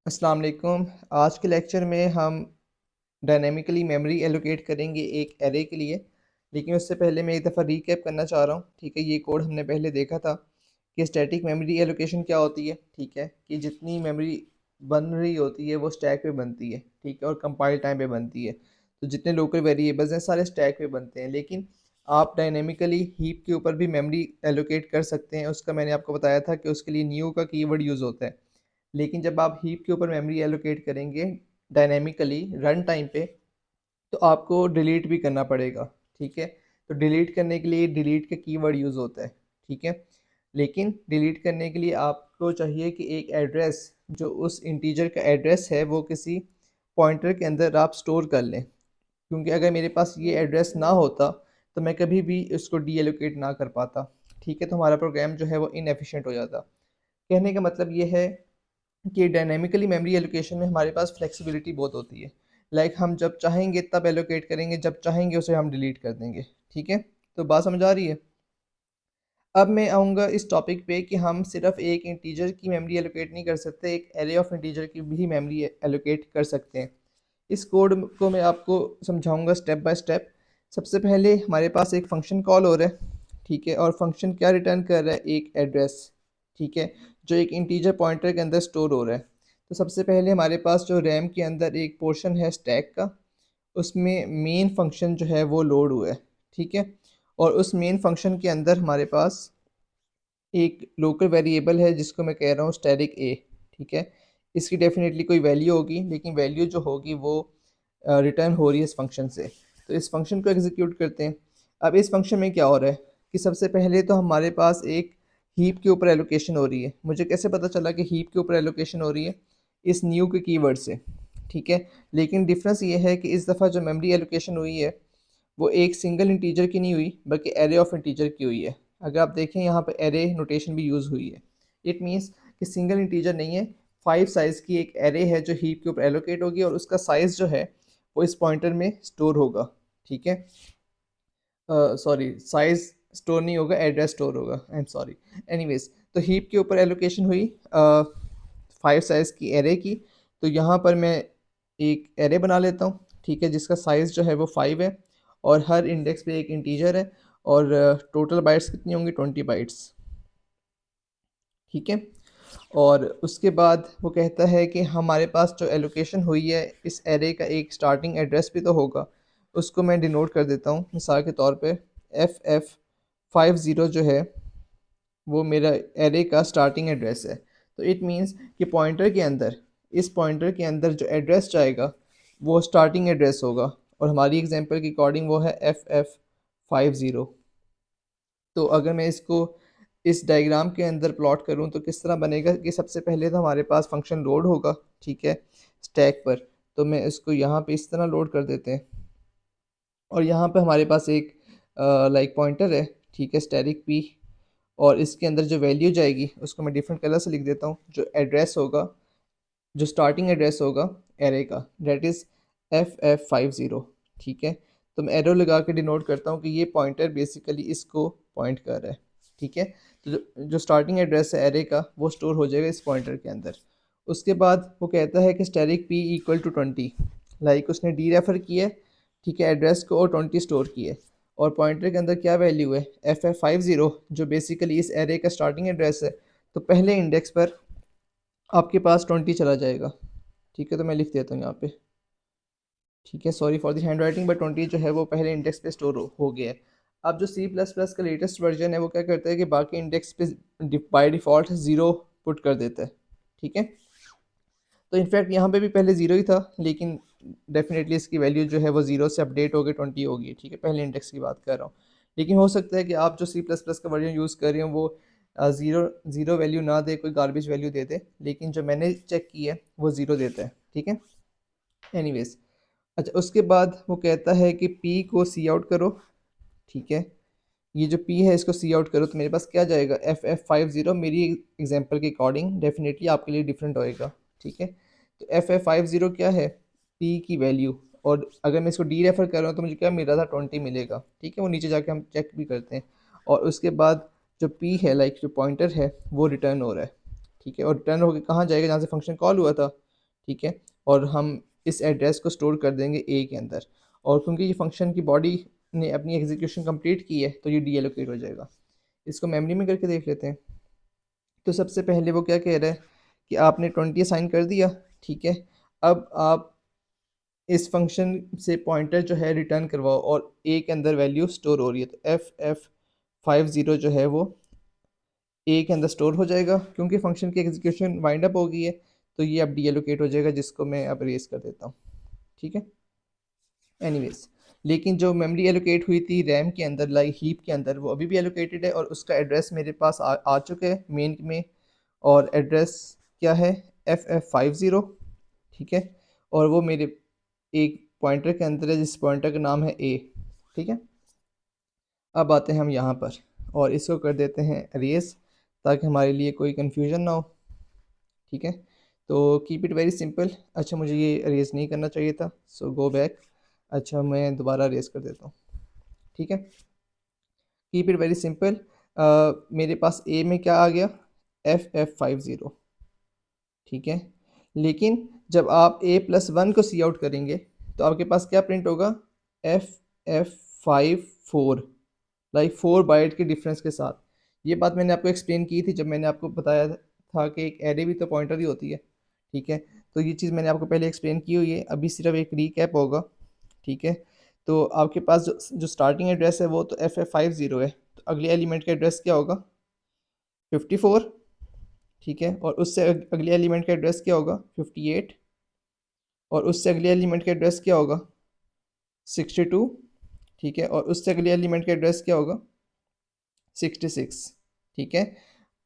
अस्सलाम वालेकुम। आज के लेक्चर में हम डायनेमिकली मेमोरी एलोकेट करेंगे एक एरे के लिए। लेकिन उससे पहले मैं एक दफ़ा रीकैप करना चाह रहा हूँ। ठीक है, ये कोड हमने पहले देखा था कि स्टैटिक मेमोरी एलोकेशन क्या होती है। ठीक है, कि जितनी मेमोरी बन रही होती है वो स्टैक पे बनती है। ठीक है, और कंपाइल टाइम पे बनती है। तो जितने लोकल वेरिएबल्स हैं सारे स्टैक पे बनते हैं। लेकिन आप डायनेमिकली हीप के ऊपर भी मेमोरी एलोकेट कर सकते हैं। उसका मैंने आपको बताया था कि उसके लिए न्यू का कीवर्ड यूज़ होता है। लेकिन जब आप हीप के ऊपर मेमोरी एलोकेट करेंगे डायनेमिकली रन टाइम पे, तो आपको डिलीट भी करना पड़ेगा। ठीक है, तो डिलीट करने के लिए डिलीट का कीवर्ड यूज़ होता है। ठीक है, लेकिन डिलीट करने के लिए आपको चाहिए कि एक एड्रेस, जो उस इंटीजर का एड्रेस है, वो किसी पॉइंटर के अंदर आप स्टोर कर लें। क्योंकि अगर मेरे पास ये एड्रेस ना होता तो मैं कभी भी इसको डी एलोकेट ना कर पाता। ठीक है, तो हमारा प्रोग्राम जो है वो इनएफिशिएंट हो जाता। कहने का मतलब ये है कि डायनेमिकली मेमोरी एलोकेशन में हमारे पास फ्लेक्सिबिलिटी बहुत होती है। लाइक हम जब चाहेंगे तब एलोकेट करेंगे, जब चाहेंगे उसे हम डिलीट कर देंगे। ठीक है, तो बात समझ आ रही है। अब मैं आऊँगा इस टॉपिक पे कि हम सिर्फ एक इंटीजर की मेमोरी एलोकेट नहीं कर सकते, एक एरे ऑफ इंटीजर की भी मेमोरी एलोकेट कर सकते हैं। इस कोड को मैं आपको समझाऊंगा स्टेप बाय स्टेप। सबसे पहले हमारे पास एक फंक्शन कॉल हो रहा है। ठीक है, और फंक्शन क्या रिटर्न कर रहा है? एक एड्रेस। ठीक है, जो एक इंटीजर पॉइंटर के अंदर स्टोर हो रहा है। तो सबसे पहले हमारे पास जो रैम के अंदर एक पोर्शन है स्टैक का, उसमें मेन फंक्शन जो है वो लोड हुआ है। ठीक है, और उस मेन फंक्शन के अंदर हमारे पास एक लोकल वेरिएबल है जिसको मैं कह रहा हूँ स्टैटिक ए। ठीक है, इसकी डेफिनेटली कोई वैल्यू होगी, लेकिन वैल्यू जो होगी वो रिटर्न हो रही है इस फंक्शन से। तो इस फंक्शन को एग्जीक्यूट करते हैं। अब इस फंक्शन में क्या हो रहा है कि सबसे पहले तो हमारे पास एक हीप के ऊपर एलोकेशन हो रही है। मुझे कैसे पता चला कि हीप के ऊपर एलोकेशन हो रही है? इस न्यू के कीवर्ड से। ठीक है, लेकिन डिफरेंस ये है कि इस दफ़ा जो मेमोरी एलोकेशन हुई है वो एक सिंगल इंटीजर की नहीं हुई, बल्कि एरे ऑफ इंटीजर की हुई है। अगर आप देखें यहाँ पर एरे नोटेशन भी यूज़ हुई है। इट मीन्स कि सिंगल इंटीजर नहीं है, 5 साइज़ की एक एरे है जो हीप के ऊपर एलोकेट होगी, और उसका साइज़ जो है वो इस पॉइंटर में स्टोर होगा। ठीक है, सॉरी, साइज़ स्टोर नहीं होगा, एड्रेस स्टोर होगा। I am sorry. एनीवेज, तो हीप के ऊपर एलोकेशन हुई 5 साइज़ की एरे की। तो यहाँ पर मैं एक एरे बना लेता हूँ। ठीक है, जिसका साइज़ जो है वो 5 है, और हर इंडेक्स पे एक इंटीजर है, और टोटल बाइट्स कितनी होंगी? 20 बाइट्स। ठीक है, और उसके बाद वो कहता है कि हमारे पास जो एलोकेशन हुई है इस एरे का एक स्टार्टिंग एड्रेस भी तो होगा। उसको मैं डिनोट कर देता हूँ मिसाल के तौर पे। FF50 जो है वो मेरा एरे का स्टार्टिंग एड्रेस है। तो इट मीन्स कि पॉइंटर के अंदर, इस पॉइंटर के अंदर जो एड्रेस जाएगा वो स्टार्टिंग एड्रेस होगा, और हमारी एग्जांपल के अकॉर्डिंग वो है FF50। तो अगर मैं इसको इस डायग्राम के अंदर प्लॉट करूं तो किस तरह बनेगा कि सबसे पहले तो हमारे पास फंक्शन लोड होगा। ठीक है, स्टैक पर। तो मैं इसको यहाँ पे इस तरह लोड कर देते हैं, और यहाँ पे हमारे पास एक लाइक पॉइंटर है। ठीक है, स्टैटिक पी, और इसके अंदर जो वैल्यू जाएगी उसको मैं डिफरेंट कलर से लिख देता हूँ। जो एड्रेस होगा, जो स्टार्टिंग एड्रेस होगा एरे का, डेट इज़ FF50। ठीक है, तो मैं एरो लगा के डिनोट करता हूँ कि ये पॉइंटर बेसिकली इसको पॉइंट कर रहा है। ठीक है, तो जो स्टार्टिंग एड्रेस है एरे का वो स्टोर हो जाएगा इस पॉइंटर के अंदर। उसके बाद वो कहता है कि static P equal to 20। Like उसने डी रेफर किया है। ठीक है, एड्रेस को, और 20 स्टोर किए, और पॉइंटर के अंदर क्या वैल्यू है? FF50, जो बेसिकली इस एरे का स्टार्टिंग एड्रेस है। तो पहले इंडेक्स पर आपके पास 20 चला जाएगा। ठीक है, तो मैं लिख देता हूँ यहाँ पे। ठीक है, sorry for the hand writing, but 20 जो है वो पहले इंडेक्स पे स्टोर हो गया है। अब जो C++ का लेटेस्ट वर्जन है वो क्या करता है कि बाकी इंडेक्स पे बाय डिफ़ॉल्ट ज़ीरो पुट कर देता है। ठीक है, तो इनफैक्ट यहाँ पे भी पहले ज़ीरो ही था, लेकिन डेफिनेटली इसकी वैल्यू जो है वो ज़ीरो से अपडेट हो गई 20 हो गई। ठीक है, पहले इंडेक्स की बात कर रहा हूँ। लेकिन हो सकता है कि आप जो C++ का वर्जन यूज़ कर रहे हो वो ज़ीरो ज़ीरो वैल्यू ना दे, कोई गार्बेज वैल्यू दे दे, लेकिन जो मैंने चेक की है वो ज़ीरो देता है। ठीक है, एनीवेज। अच्छा, उसके बाद वो कहता है कि पी को सी आउट करो। ठीक है, ये जो पी है इसको सी आउट करो, तो मेरे पास क्या जाएगा? FF50। मेरी एग्जांपल के अकॉर्डिंग डेफिनेटली आपके लिए डिफरेंट होएगा। ठीक है, तो FF50 क्या है? पी की वैल्यू। और अगर मैं इसको डी रेफर कर रहा हूँ तो मुझे क्या मिल रहा था? 20 मिलेगा। ठीक है, वो नीचे जाके हम चेक भी करते हैं। और उसके बाद जो पी है, लाइक जो पॉइंटर है, वो रिटर्न हो रहा है। ठीक है, और रिटर्न होकर कहाँ जाएगा? जहाँ से फंक्शन कॉल हुआ था। ठीक है, और हम इस एड्रेस को स्टोर कर देंगे ए के अंदर, और क्योंकि ये फंक्शन की बॉडी ने अपनी एग्जीक्यूशन कंप्लीट की है तो ये डीएलोकेट हो जाएगा। इसको मेमोरी में करके देख लेते हैं। तो सबसे पहले वो क्या कह रहा है कि आपने 20 असाइन कर दिया, ठीक है। अब आप इस फंक्शन से पॉइंटर जो है रिटर्न करवाओ और ए के अंदर वैल्यू स्टोर हो रही है, तो FF50 जो है वो ए के अंदर स्टोर हो जाएगा। क्योंकि फंक्शन की एग्जीक्यूशन वाइंड अप हो गई है तो ये अब डीएलोकेट हो जाएगा, जिसको मैं अब रेस कर देता हूँ, ठीक है। एनीवेज, लेकिन जो मेमोरी एलोकेट हुई थी रैम के अंदर, लाइक हीप के अंदर, वो अभी भी एलोकेटेड है और उसका एड्रेस मेरे पास आ चुका है मेन में। और एड्रेस क्या है, FF50, ठीक है। और वो मेरे एक पॉइंटर के अंदर है जिस पॉइंटर का नाम है ए, ठीक है। अब आते हैं हम यहाँ पर और इसको कर देते हैं रेस, ताकि हमारे लिए कोई कन्फ्यूजन ना हो, ठीक है। तो कीप इट वेरी सिंपल। अच्छा, मुझे ये रेस नहीं करना चाहिए था, सो गो बैक। अच्छा, मैं दोबारा रेस कर देता हूँ, ठीक है। Keep it very simple. मेरे पास ए में क्या आ गया, FF50, ठीक है। लेकिन जब आप A+1 को सी आउट करेंगे तो आपके पास क्या प्रिंट होगा, FF54, लाइक 4 बाइट के डिफरेंस के साथ। ये बात मैंने आपको एक्सप्लेन की थी जब मैंने आपको बताया था कि एक एरे भी तो पॉइंटर ही होती है, ठीक है। तो ये चीज़ मैंने आपको पहले एक्सप्लेन की हुई है, अभी सिर्फ एक रीकैप होगा, ठीक है। तो आपके पास जो स्टार्टिंग एड्रेस है वो तो FF50 है, तो अगले एलिमेंट का एड्रेस क्या होगा, 54, ठीक है। और उससे अगले एलिमेंट का एड्रेस क्या होगा, 58। और उससे अगले एलिमेंट का एड्रेस क्या होगा, 62, ठीक है। और उससे अगले एलिमेंट का एड्रेस क्या होगा, 66, ठीक है।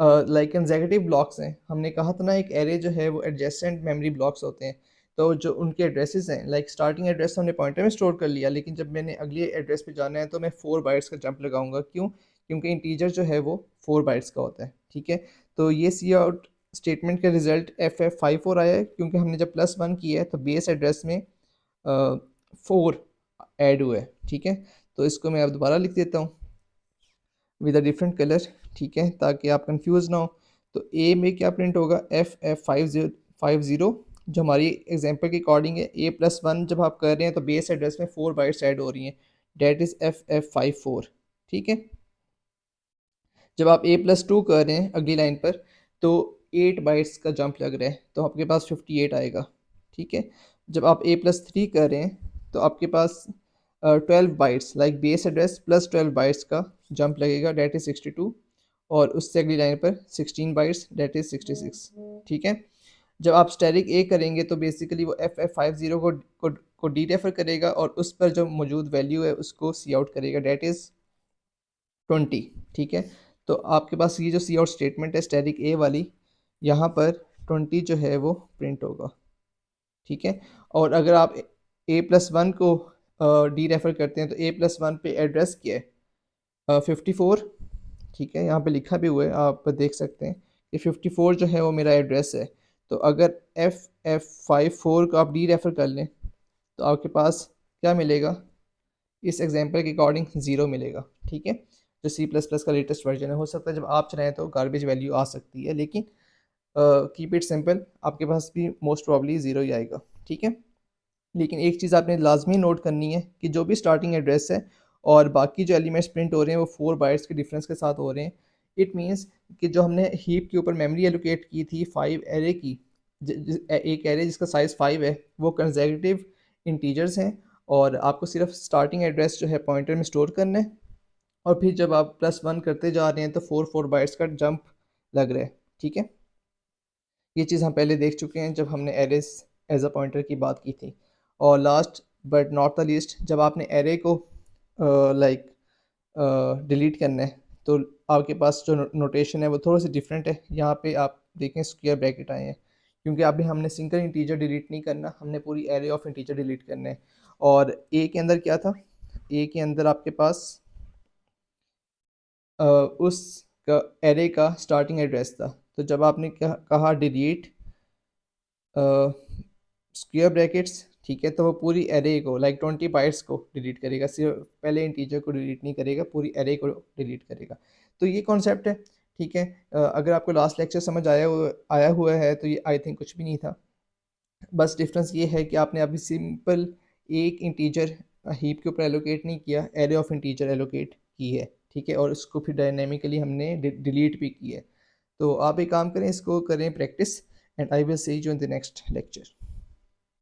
लाइक कंसेक्यूटिव ब्लॉक्स हैं, हमने कहा था ना एक एरे जो है वो एडजेसेंट मेमोरी ब्लॉक्स होते हैं। तो जो उनके एड्रेसेस हैं, लाइक स्टार्टिंग एड्रेस हमने पॉइंटर में स्टोर कर लिया, लेकिन जब मैंने अगले एड्रेस पे जाना है तो मैं 4 बाइट्स का जंप लगाऊंगा। क्यों, क्योंकि इंटीजर जो है वो 4 बाइट्स का होता है, ठीक है। तो ये सी आउट स्टेटमेंट का रिजल्ट FF54 आया है, क्योंकि हमने जब +1 किया है तो बेस एड्रेस में 4 ऐड हुआ है, ठीक है। तो इसको मैं अब दोबारा लिख देता हूँ विद अ डिफरेंट कलर, ठीक है, ताकि आप कंफ्यूज ना हो। तो ए में क्या प्रिंट होगा, FF50, जो हमारी एग्जांपल के अकॉर्डिंग है। A+1 जब आप कर रहे हैं तो बेस एड्रेस में 4 बाइट्स ऐड हो रही हैं, डेट इज़ FF54, ठीक है। जब आप A+2 कर रहे हैं अगली लाइन पर तो 8 बाइट्स का जंप लग रहा है, तो आपके पास 58 आएगा, ठीक है। जब आप A+3 कर रहे हैं तो आपके पास 12 bytes, like base address plus 12 bytes का जंप लगेगा, डेट इज़ 62। और उससे अगली लाइन पर 16 बाइट्स, डेट इज़ 66, ठीक है। जब आप स्टैटिक ए करेंगे तो बेसिकली वो FF50 को डी रेफर करेगा और उस पर जो मौजूद वैल्यू है उसको सी आउट करेगा, डेट इज़ 20, ठीक है। तो आपके पास ये जो सी आउट स्टेटमेंट है स्टैटिक ए वाली, यहाँ पर 20 जो है वो प्रिंट होगा, ठीक है। और अगर आप A+1 को डी रेफर करते हैं तो A+1 पे एड्रेस क्या है, 54, ठीक है। यहाँ पे लिखा भी हुआ है, आप देख सकते हैं कि 54 जो है वो मेरा एड्रेस है। तो अगर FF54 को आप डी रेफर कर लें तो आपके पास क्या मिलेगा, इस एग्जांपल के अकॉर्डिंग 0 मिलेगा, ठीक है। जो C++ का लेटेस्ट वर्जन है, हो सकता है जब आप चलाएं तो गार्बेज वैल्यू आ सकती है, लेकिन कीप इट सिंपल, आपके पास भी मोस्ट प्रॉब्ली 0 ही आएगा, ठीक है। लेकिन एक चीज़ आपने लाजमी नोट करनी है कि जो भी स्टार्टिंग एड्रेस है और बाकी जो एलिमेंट्स प्रिंट हो रहे हैं वो 4 बाइट्स के डिफरेंस के साथ हो रहे हैं। इट मीन्स कि जो हमने हीप के ऊपर मेमोरी एलोकेट की थी 5 एरे की, एक एरे जिसका साइज़ 5 है, वो कंसेक्यूटिव इंटीजर्स हैं। और आपको सिर्फ स्टार्टिंग एड्रेस जो है पॉइंटर में स्टोर करना है, और फिर जब आप +1 करते जा रहे हैं तो 4 बाइट्स का जंप लग रहा है, ठीक है। ये चीज़ हम पहले देख चुके हैं जब हमने एरेस एज अ पॉइंटर की बात की थी। और last but not the least, जब आपने एरे को लाइक डिलीट करना है तो आपके पास जो नोटेशन है वो थोड़ा सी डिफरेंट है। यहाँ पे आप देखें स्क्वायर ब्रैकेट आए हैं, क्योंकि अभी हमने सिंगल इंटीजर डिलीट नहीं करना, हमने पूरी एरे ऑफ इंटीजर डिलीट करना है। और ए के अंदर क्या था, ए के अंदर आपके पास उस एरे का स्टार्टिंग एड्रेस था। तो जब आपने कहा डिलीट स्क्वायर ब्रैकेट्स, ठीक है, तो वो पूरी एरे को लाइक 20 बाइट्स को डिलीट करेगा, सिर्फ पहले इंटीजर को डिलीट नहीं करेगा, पूरी एरे को डिलीट करेगा। तो ये कॉन्सेप्ट है, ठीक है। अगर आपको लास्ट लेक्चर समझ आया हुआ है तो ये आई थिंक कुछ भी नहीं था। बस डिफरेंस ये है कि आपने अभी सिंपल एक इंटीजर हीप के ऊपर एलोकेट नहीं किया, एरे ऑफ इंटीजर एलोकेट की है, ठीक है, और उसको फिर डायनेमिकली हमने डिलीट भी की है। तो आप एक काम करें, इसको करें practice, and I will see you in the next lecture.